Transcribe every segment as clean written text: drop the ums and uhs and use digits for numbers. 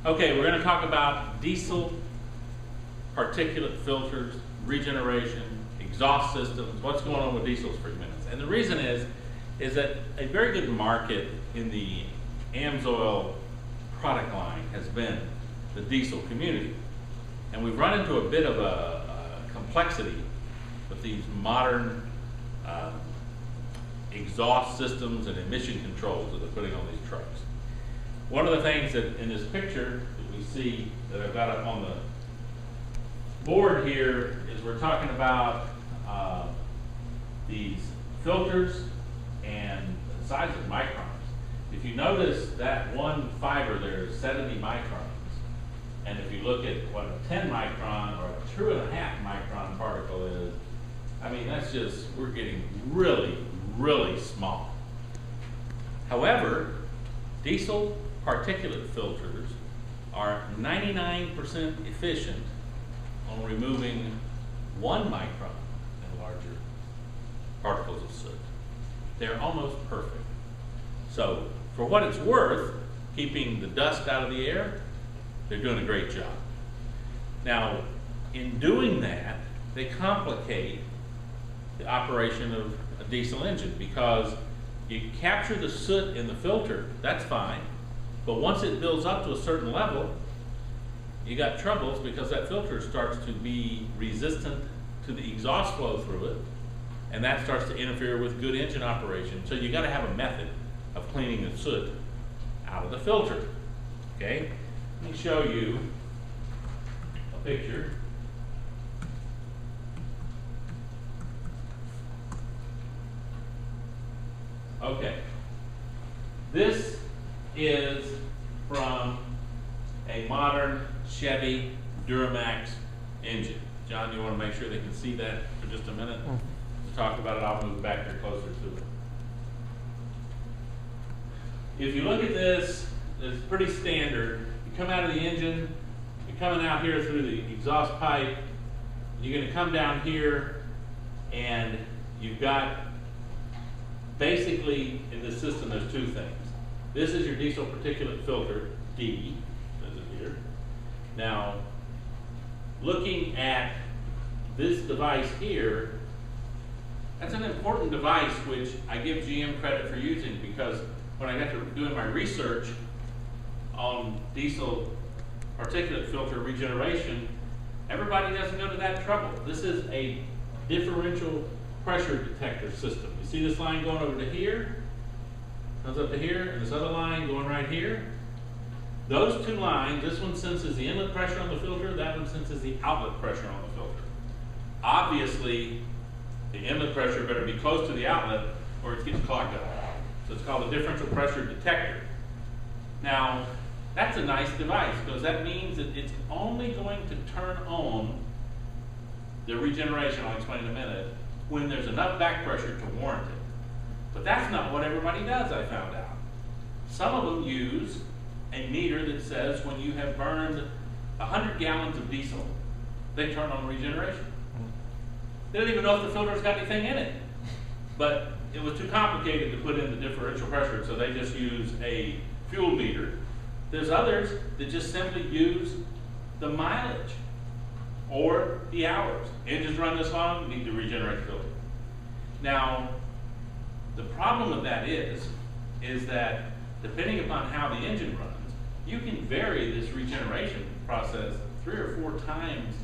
Okay, we're going to talk about diesel particulate filters, regeneration, exhaust systems, what's going on with diesels for a few minutes. And the reason is that a very good market in the AMSOIL product line has been the diesel community. And we've run into a bit of a complexity with these modern exhaust systems and emission controls that they're putting on these trucks. One of the things that in this picture that we see that I've got up on the board here is we're talking about these filters and the size of microns. If you notice that one fiber there is 70 microns, and if you look at what a 10 micron or a 2.5 micron particle is, I mean, that's just, we're getting really, really small. However, diesel particulate filters are 99% efficient on removing 1 micron and larger particles of soot. They're almost perfect. So, for what it's worth, keeping the dust out of the air, they're doing a great job. Now, in doing that, they complicate the operation of a diesel engine because you capture the soot in the filter, that's fine, but once it builds up to a certain level, you got troubles because that filter starts to be resistant to the exhaust flow through it, and that starts to interfere with good engine operation. So you got to have a method of cleaning the soot out of the filter. Okay, let me show you a picture. Okay, this is from a modern Chevy Duramax engine. John, you want to make sure they can see that for just a minute? To talk about it, I'll move back here closer to it. If you look at this, it's pretty standard. You come out of the engine, you're coming out here through the exhaust pipe, you're going to come down here, and you've got basically in this system there's two things. This is your diesel particulate filter, D, says it here. Now, looking at this device here, that's an important device which I give GM credit for using, because when I got to doing my research on diesel particulate filter regeneration, everybody doesn't go to that trouble. This is a differential pressure detector system. You see this line going over to here, comes up to here, and this other line going right here. Those two lines, this one senses the inlet pressure on the filter, that one senses the outlet pressure on the filter. Obviously, the inlet pressure better be close to the outlet or it gets clogged up. So it's called a differential pressure detector. Now, that's a nice device because that means that it's only going to turn on the regeneration, I'll explain in a minute, when there's enough back pressure to warrant it. But that's not what everybody does, I found out. Some of them use a meter that says when you have burned 100 gallons of diesel, they turn on regeneration. They don't even know if the filter's got anything in it. But it was too complicated to put in the differential pressure, so they just use a fuel meter. There's others that just simply use the mileage or the hours. Engines run this long, need to regenerate the filter. Now, the problem with that is that depending upon how the engine runs, you can vary this regeneration process 3 or 4 times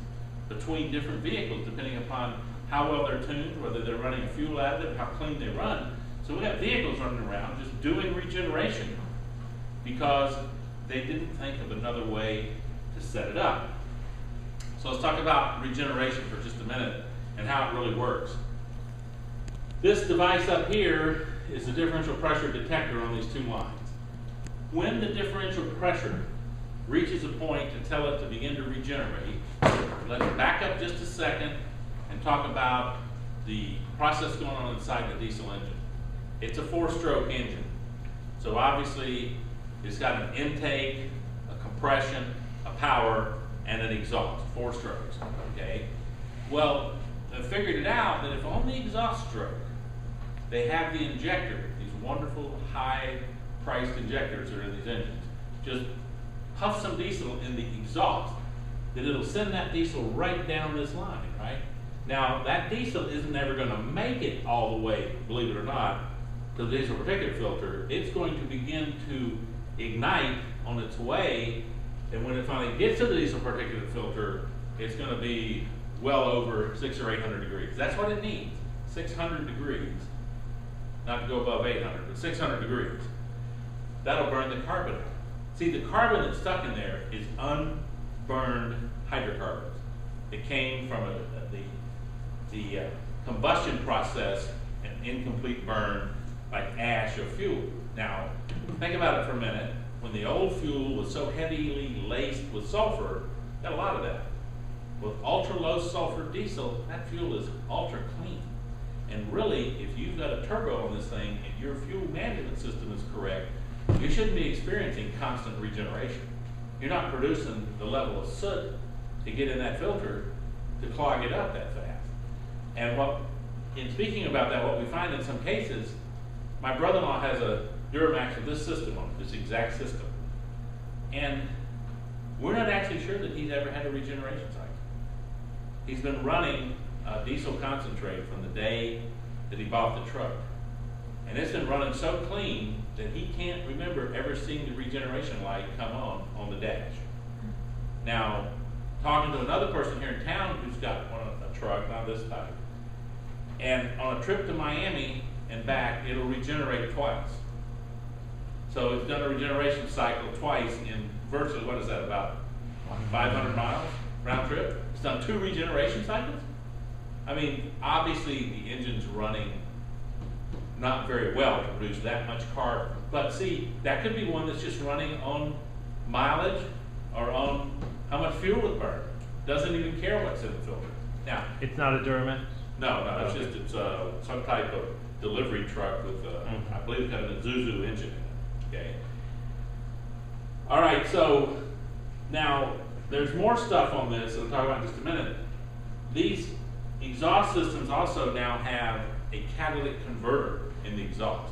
between different vehicles, depending upon how well they're tuned, whether they're running a fuel additive, how clean they run. So we have vehicles running around just doing regeneration because they didn't think of another way to set it up. So let's talk about regeneration for just a minute and how it really works. This device up here is the differential pressure detector on these two lines. When the differential pressure reaches a point to tell it to begin to regenerate, let's back up just a second and talk about the process going on inside the diesel engine. It's a 4-stroke engine. So obviously it's got an intake, a compression, a power, and an exhaust, 4 strokes, okay? Well, I figured it out that if on the exhaust stroke, they have the injector, these wonderful high-priced injectors that are in these engines, just puff some diesel in the exhaust, then it'll send that diesel right down this line, right? Now, that diesel isn't ever going to make it all the way, believe it or not, to the diesel particulate filter. It's going to begin to ignite on its way, and when it finally gets to the diesel particulate filter, it's going to be well over 600 or 800 degrees. That's what it needs, 600 degrees. Not to go above 800, but 600 degrees. That'll burn the carbon out. See, the carbon that's stuck in there is unburned hydrocarbons. It came from the combustion process, an incomplete burn, like ash or fuel. Now, think about it for a minute. When the old fuel was so heavily laced with sulfur, got a lot of that. With ultra low sulfur diesel, that fuel is ultra clean. And really, if you've got a turbo on this thing and your fuel management system is correct, you shouldn't be experiencing constant regeneration. You're not producing the level of soot to get in that filter to clog it up that fast. And in speaking about that, what we find in some cases, my brother-in-law has a Duramax with this system on it, this exact system. And we're not actually sure that he's ever had a regeneration cycle. He's been running diesel concentrate from the day that he bought the truck. And it's been running so clean that he can't remember ever seeing the regeneration light come on the dash. Now, talking to another person here in town who's got a truck, not this type, and on a trip to Miami and back, it'll regenerate twice. So it's done a regeneration cycle twice in virtually, what is that, about 500 miles round trip? It's done 2 regeneration cycles? I mean, obviously the engine's running not very well to produce that much carbon. But see, that could be one that's just running on mileage or on how much fuel it burned. Doesn't even care what's in the filter. Now, it's not a Duramax? No, it's some type of delivery truck with, I believe it's got an Isuzu engine in it, okay? All right, so now there's more stuff on this that I'll talk about in just a minute. These exhaust systems also now have a catalytic converter in the exhaust,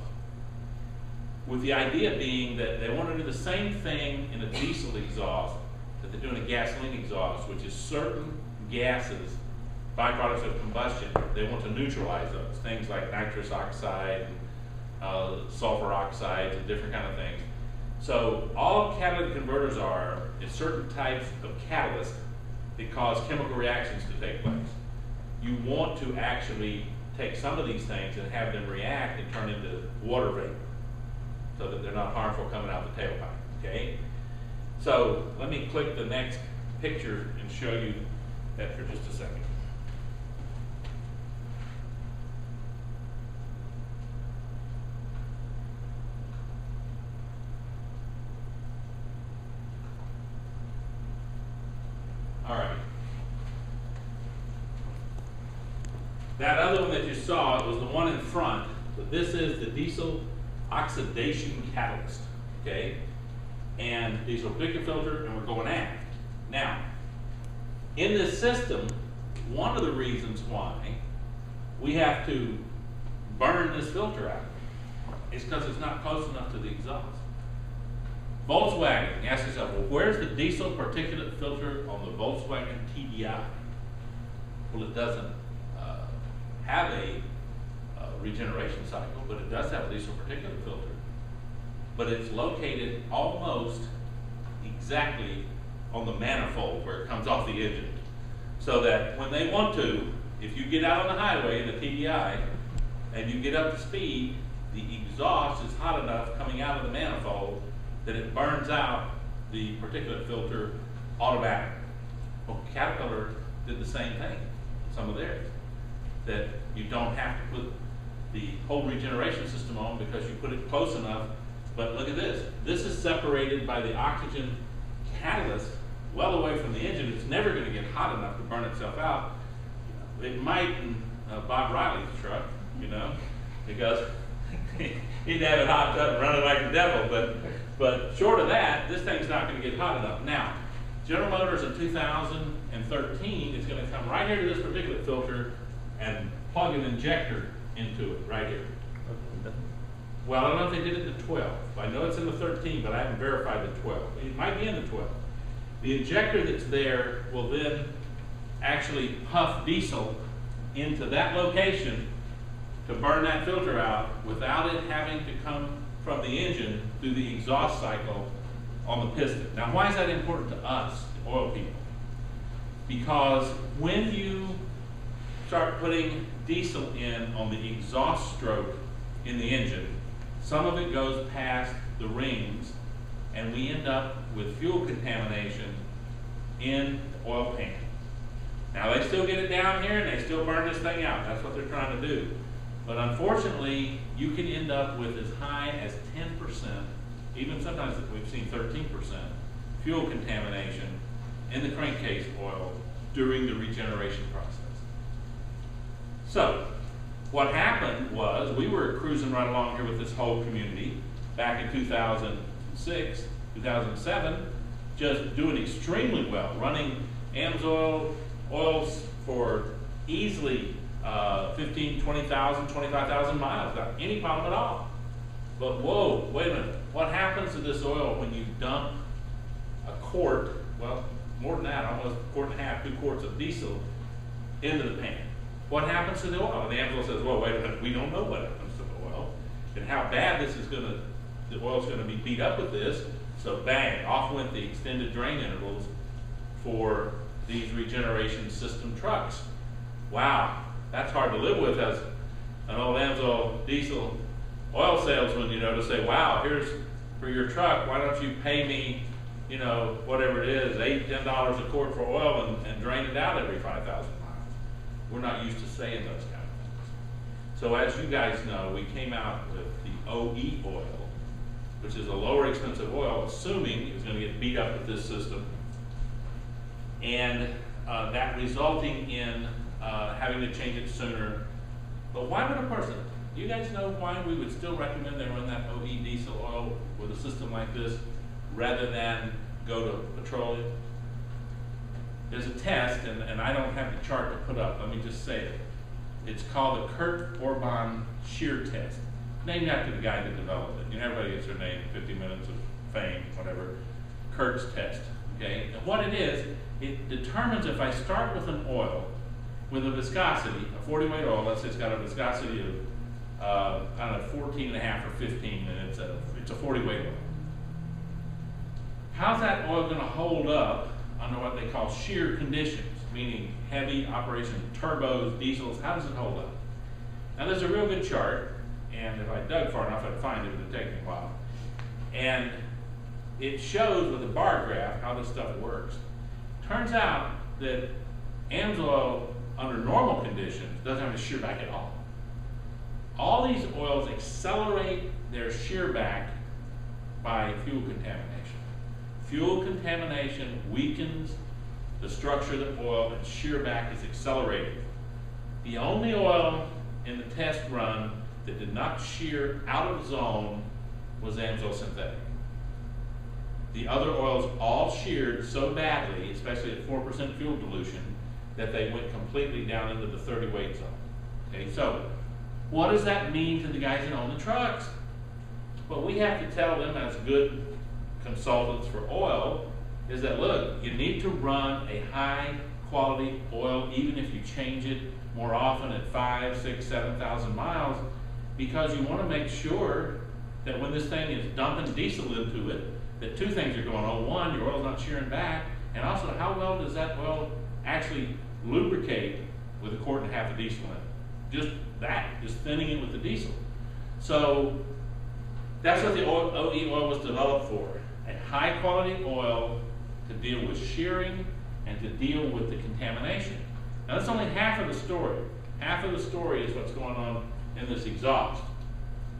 with the idea being that they want to do the same thing in a diesel exhaust that they do in a gasoline exhaust, which is certain gases, byproducts of combustion, they want to neutralize those, things like nitrous oxide, and, sulfur oxides, and different kind of things. So all catalytic converters is certain types of catalysts that cause chemical reactions to take place. You want to actually take some of these things and have them react and turn into water vapor so that they're not harmful coming out the tailpipe, okay? So let me click the next picture and show you that for just a second. All right. That other one that you saw was the one in front, but this is the diesel oxidation catalyst, okay? And diesel particulate filter, and we're going aft. Now, in this system, one of the reasons why we have to burn this filter out is because it's not close enough to the exhaust. Volkswagen, ask yourself, well, where's the diesel particulate filter on the Volkswagen TDI? Well, it doesn't have a regeneration cycle, but it does have a diesel particulate filter. But it's located almost exactly on the manifold where it comes off the engine. So that when they want to, if you get out on the highway in the TDI and you get up to speed, the exhaust is hot enough coming out of the manifold that it burns out the particulate filter automatically. Well, Caterpillar did the same thing, some of theirs, that you don't have to put the whole regeneration system on because you put it close enough. But look at this. This is separated by the oxygen catalyst well away from the engine. It's never going to get hot enough to burn itself out. It might in Bob Riley's truck, you know, because he'd have it hopped up and running like the devil. But short of that, this thing's not going to get hot enough. Now, General Motors in 2013 is going to come right here to this particulate filter and plug an injector into it right here. Well, I don't know if they did it in the 12. I know it's in the 13, but I haven't verified the 12. It might be in the 12. The injector that's there will then actually puff diesel into that location to burn that filter out without it having to come from the engine through the exhaust cycle on the piston. Now, why is that important to us, the oil people? Because when you start putting diesel in on the exhaust stroke in the engine, some of it goes past the rings, and we end up with fuel contamination in the oil pan. Now, they still get it down here and they still burn this thing out. That's what they're trying to do. But unfortunately, you can end up with as high as 10%, even sometimes we've seen 13% fuel contamination in the crankcase oil during the regeneration process. So, what happened was we were cruising right along here with this whole community back in 2006, 2007, just doing extremely well, running AMSOIL oils for easily 15, 20,000, 25,000 miles without any problem at all. But whoa, wait a minute. What happens to this oil when you dump a quart, well, more than that, almost a quart and a half, 2 quarts of diesel into the pan? What happens to the oil? And the AMSOIL says, well, wait a minute, we don't know what happens to the oil and how bad this is the oil's gonna be beat up with this. So bang, off went the extended drain intervals for these regeneration system trucks. Wow, that's hard to live with as an old AMSOIL diesel oil salesman, you know, to say, wow, here's for your truck, why don't you pay me, you know, whatever it is, $8, $10 a quart for oil and drain it out every 5,000 miles. We're not used to saying those kind of things. So as you guys know, we came out with the OE oil, which is a lower expensive oil, assuming it's going to get beat up with this system, and that resulting in having to change it sooner. But why would a person, you guys know why we would still recommend they run that OE diesel oil with a system like this rather than go to petroleum? There's a test, and I don't have the chart to put up, let me just say it. It's called the Kurt Orban shear test, named after the guy that developed it. You know, everybody gets their name, 50 minutes of fame, whatever. Kurt's test, okay? And what it is, it determines if I start with an oil with a viscosity, a 40 weight oil, let's say it's got a viscosity of, I don't know, 14.5 or 15, and it's a 40 weight oil. How's that oil gonna hold up under what they call shear conditions, meaning heavy operation, turbos, diesels? How does it hold up? Now there's a real good chart, and if I dug far enough, I'd find it, but it'd take me a while. And it shows with a bar graph how this stuff works. Turns out that AMSOIL, under normal conditions, doesn't have a shear back at all. All these oils accelerate their shear back by fuel contamination. Fuel contamination weakens the structure of the oil, and shear back is accelerated. The only oil in the test run that did not shear out of zone was AMSOIL synthetic. The other oils all sheared so badly, especially at 4% fuel dilution, that they went completely down into the 30 weight zone. Okay, so what does that mean to the guys that own the trucks? What we have to tell them as good consultants for oil is that, look, you need to run a high quality oil even if you change it more often at 5, 6, 7,000 miles, because you want to make sure that when this thing is dumping diesel into it, that 2 things are going on. One, your oil's not shearing back, and also how well does that oil actually lubricate with a quart and a half of diesel in it? Just thinning it with the diesel. So that's what the OE oil was developed for. A high quality oil to deal with shearing and to deal with the contamination. Now that's only half of the story. Half of the story is what's going on in this exhaust.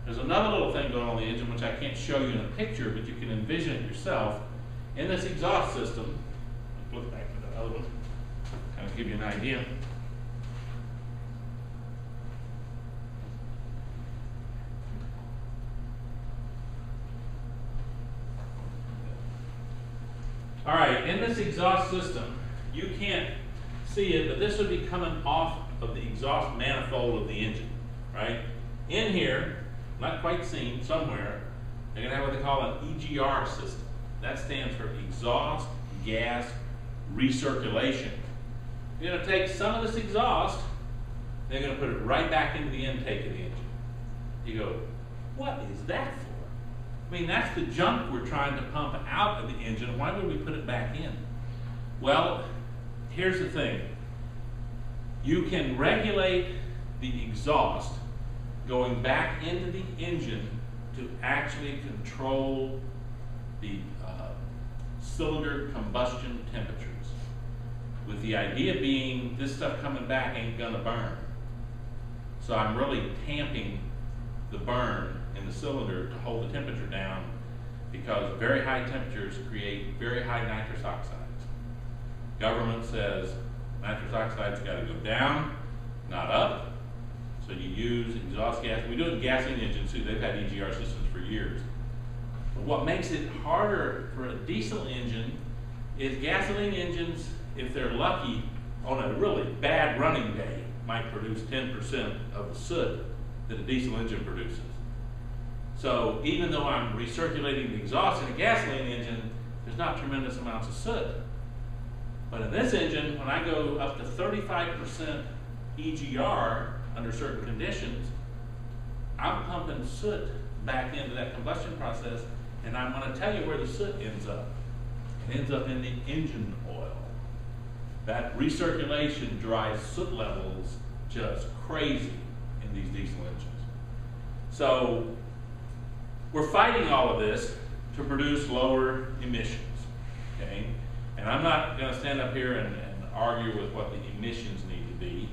There's another little thing going on in the engine which I can't show you in a picture, but you can envision it yourself. In this exhaust system, look back to the other one, kind of give you an idea. All right, in this exhaust system, you can't see it, but this would be coming off of the exhaust manifold of the engine, right? In here, not quite seen, somewhere, they're going to have what they call an EGR system. That stands for exhaust gas recirculation. You're going to take some of this exhaust, they're going to put it right back into the intake of the engine. You go, what is that for? I mean, that's the junk we're trying to pump out of the engine. Why would we put it back in? Well, here's the thing. You can regulate the exhaust going back into the engine to actually control the cylinder combustion temperatures, with the idea being this stuff coming back ain't gonna burn. So I'm really tamping the burn in the cylinder to hold the temperature down, because very high temperatures create very high nitrous oxides. Government says nitrous oxides got to go down, not up. So you use exhaust gas. We do it in gasoline engines too. They've had EGR systems for years. But what makes it harder for a diesel engine is gasoline engines, if they're lucky, on a really bad running day, might produce 10% of the soot that a diesel engine produces. So even though I'm recirculating the exhaust in a gasoline engine, there's not tremendous amounts of soot. But in this engine, when I go up to 35% EGR under certain conditions, I'm pumping soot back into that combustion process, and I'm going to tell you where the soot ends up. It ends up in the engine oil. That recirculation drives soot levels just crazy in these diesel engines. So we're fighting all of this to produce lower emissions, okay? And I'm not going to stand up here and argue with what the emissions need to be.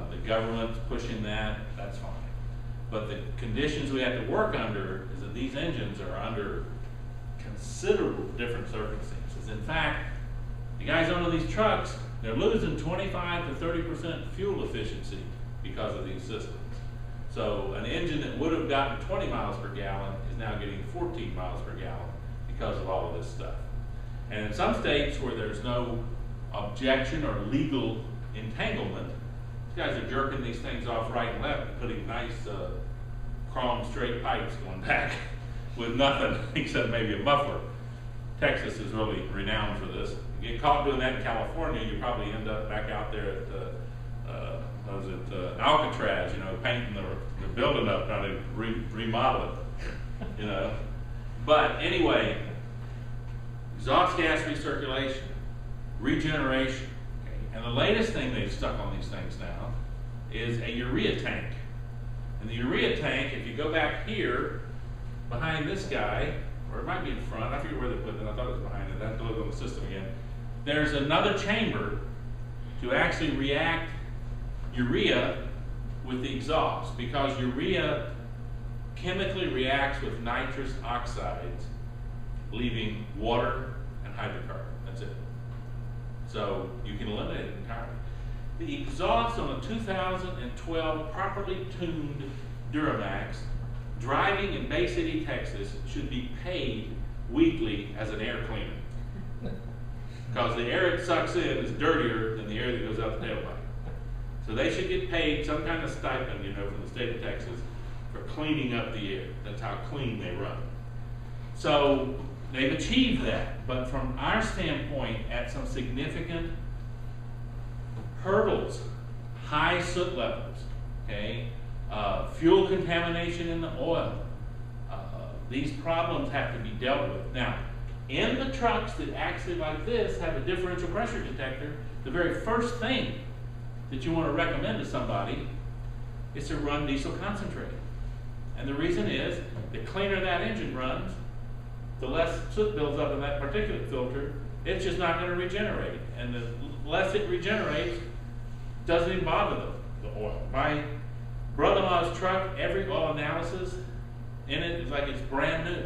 The government's pushing that, that's fine. But the conditions we have to work under is that these engines are under considerable different circumstances. In fact, the guys owning these trucks, they're losing 25 to 30% fuel efficiency because of these systems. So an engine that would have gotten 20 miles per gallon is now getting 14 miles per gallon because of all of this stuff. And in some states where there's no objection or legal entanglement, these guys are jerking these things off right and left, putting nice chrome straight pipes going back with nothing except maybe a muffler. Texas is really renowned for this. You get caught doing that in California, you probably end up back out there at Alcatraz, you know, painting the building up, trying to remodel it, you know. But anyway, exhaust gas recirculation, regeneration, okay? And the latest thing they've stuck on these things now is a urea tank. And the urea tank, if you go back here, behind this guy, or it might be in front, I forget where they put it, I thought it was behind it, I have to look on the system again. There's another chamber to actually react urea with the exhaust, because urea chemically reacts with nitrous oxides, leaving water and hydrocarbon. That's it. So you can eliminate it entirely. The exhaust on a 2012 properly tuned Duramax driving in Bay City, Texas should be paid weekly as an air cleaner, because the air it sucks in is dirtier than the air that goes out the tailpipe. So they should get paid some kind of stipend, you know, from the state of Texas for cleaning up the air. That's how clean they run. So they've achieved that, but from our standpoint, at some significant hurdles, high soot levels, okay, fuel contamination in the oil, these problems have to be dealt with. Now, in the trucks that actually like this have a differential pressure detector, the very first thing that you want to recommend to somebody is to run diesel concentrate. And the reason is, the cleaner that engine runs, the less soot builds up in that particulate filter, it's just not going to regenerate. And the less it regenerates, doesn't even bother the oil. My brother-in-law's truck, every oil analysis in it is like it's brand new.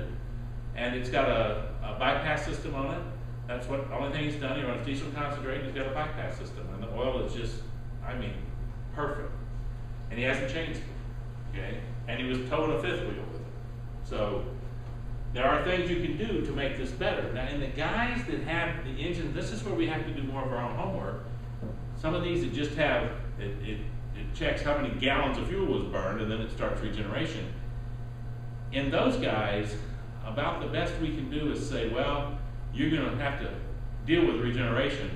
And it's got a bypass system on it. That's what the only thing he's done. He runs diesel concentrate and he's got a bypass system. And the oil is just, I mean, perfect. And he hasn't changed it, okay? And he was towing a fifth wheel with it. So there are things you can do to make this better. Now, in the guys that have the engine, this is where we have to do more of our own homework. Some of these that just have, it checks how many gallons of fuel was burned and then it starts regeneration. in those guys, about the best we can do is say, well, you're going to have to deal with regeneration,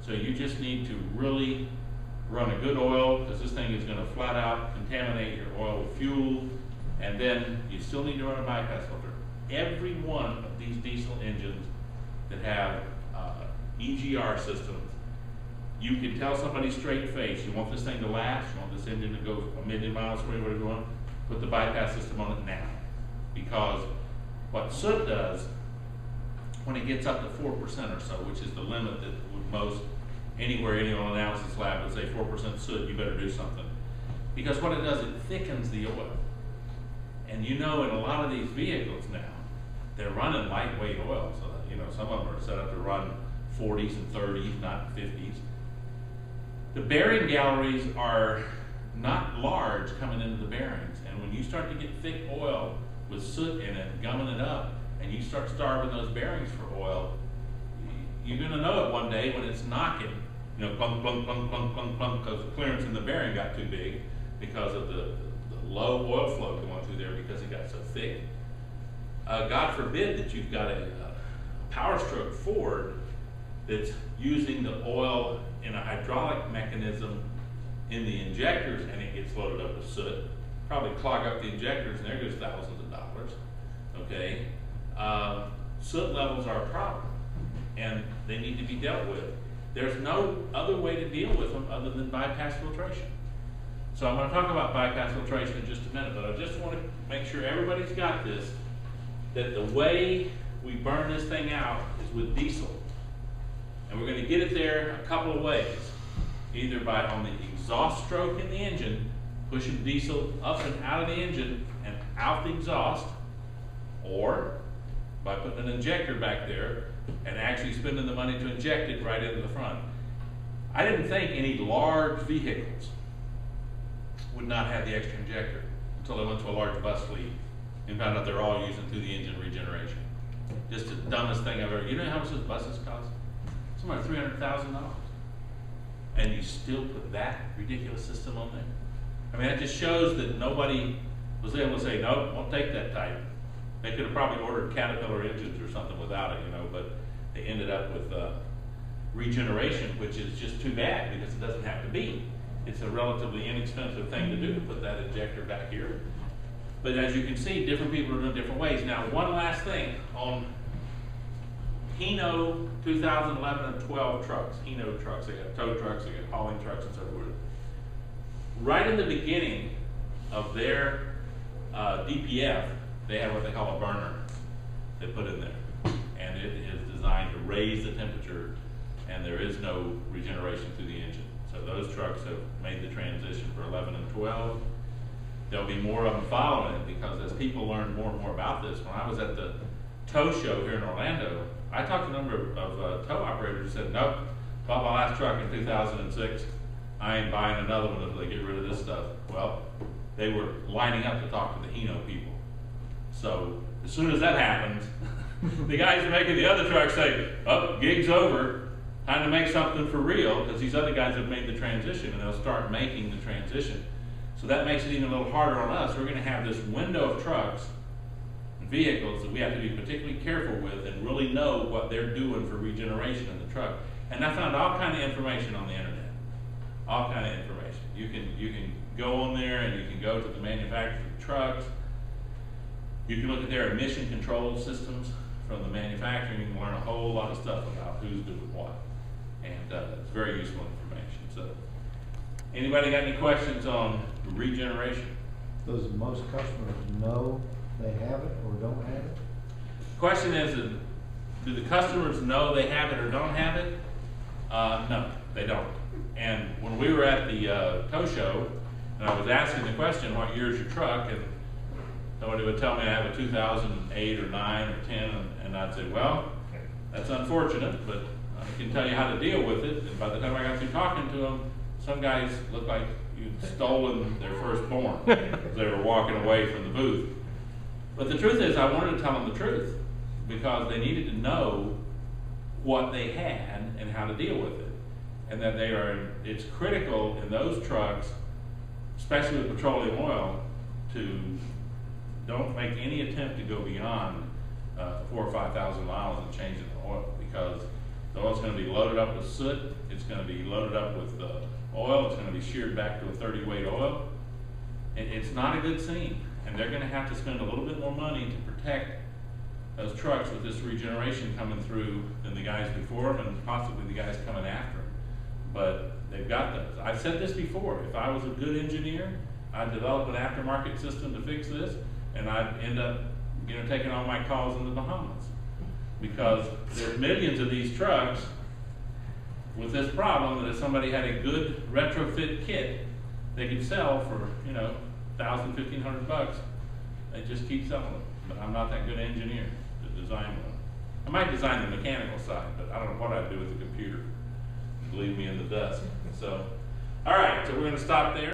so you just need to really run a good oil, because this thing is going to flat out contaminate your oil with fuel, and then you still need to run a bypass filter. Every one of these diesel engines that have EGR systems, you can tell somebody straight face, you want this thing to last, you want this engine to go 1 million miles per hour, whatever you want, put the bypass system on it now. Because what soot does, when it gets up to 4% or so, which is the limit that would most, anywhere any oil analysis lab would say 4% soot, you better do something. Because what it does, it thickens the oil. And you know, in a lot of these vehicles now, they're running lightweight oil. So that, you know, some of them are set up to run 40s and 30s, not 50s. The bearing galleries are not large coming into the bearings. And when you start to get thick oil with soot in it, gumming it up, and you start starving those bearings for oil, you're going to know it one day when it's knocking, you know, plunk, plunk, plunk, plunk, plunk, plunk, because the clearance in the bearing got too big because of the low oil flow going through there because it got so thick. God forbid that you've got a Power Stroke Ford that's using the oil in a hydraulic mechanism in the injectors, and it gets loaded up with soot. Probably clog up the injectors, and there goes thousands of dollars. Okay, soot levels are a problem, and they need to be dealt with. There's no other way to deal with them other than bypass filtration. So I'm going to talk about bypass filtration in just a minute, but I just want to make sure everybody's got this, that the way we burn this thing out is with diesel. And we're going to get it there a couple of ways. Either by on the exhaust stroke in the engine, pushing diesel up and out of the engine and out the exhaust, or by putting an injector back there and actually spending the money to inject it right into the front. I didn't think any large vehicles would not have the extra injector until I went to a large bus fleet and found out they're all using through the engine regeneration. Just the dumbest thing I've ever, you know how much those buses cost? Somewhere $300,000. And you still put that ridiculous system on there? I mean, that just shows that nobody was able to say, no, won't take that type. They could have probably ordered Caterpillar engines or something without it, you know, but they ended up with regeneration, which is just too bad because it doesn't have to be. It's a relatively inexpensive thing to do to put that injector back here. But as you can see, different people are doing different ways. Now, one last thing on Hino 2011 and 12 trucks, Hino trucks, they got tow trucks, they got hauling trucks and so forth. Right in the beginning of their DPF, they have what they call a burner they put in there. And it is designed to raise the temperature, and there is no regeneration through the engine. So those trucks have made the transition for 11 and 12. There'll be more of them following it because as people learn more and more about this, when I was at the tow show here in Orlando, I talked to a number of tow operators who said, nope, bought my last truck in 2006. I ain't buying another one until they get rid of this stuff. Well, they were lining up to talk to the Hino people. So as soon as that happens, the guys making the other trucks say, oh, gig's over, time to make something for real, because these other guys have made the transition and they'll start making the transition. So that makes it even a little harder on us. We're going to have this window of trucks and vehicles that we have to be particularly careful with and really know what they're doing for regeneration in the truck. And I found all kind of information on the internet. All kind of information. You can go on there and you can go to the manufacturer of trucks. You can look at their emission control systems from the manufacturer. You can learn a whole lot of stuff about who's doing what. And it's very useful information. So, anybody got any questions on regeneration? Does most customers know they have it or don't have it? The question is, do the customers know they have it or don't have it? No, they don't. And when we were at the tow show, and I was asking the question, what year is your truck? And somebody would tell me I have a 2008 or 9 or 10, and I'd say, well, that's unfortunate, but I can tell you how to deal with it. And by the time I got through talking to them, some guys looked like you'd stolen their firstborn as they were walking away from the booth. But the truth is, I wanted to tell them the truth because they needed to know what they had and how to deal with it. And that it's critical in those trucks, especially with petroleum oil, to don't make any attempt to go beyond 4,000 or 5,000 miles and changing the oil, because the oil's going to be loaded up with soot, it's going to be loaded up with oil, it's going to be sheared back to a 30-weight oil. It's not a good scene, and they're going to have to spend a little bit more money to protect those trucks with this regeneration coming through than the guys before them and possibly the guys coming after them. But they've got those. I've said this before, if I was a good engineer, I'd develop an aftermarket system to fix this, and I'd end up, you know, taking all my calls in the Bahamas. Because there's millions of these trucks with this problem, that if somebody had a good retrofit kit, they could sell for, you know, $1,000, $1,500. They just keep selling them. But I'm not that good an engineer to design one. I might design the mechanical side, but I don't know what I'd do with the computer. Leave me in the dust. So, all right, so we're going to stop there.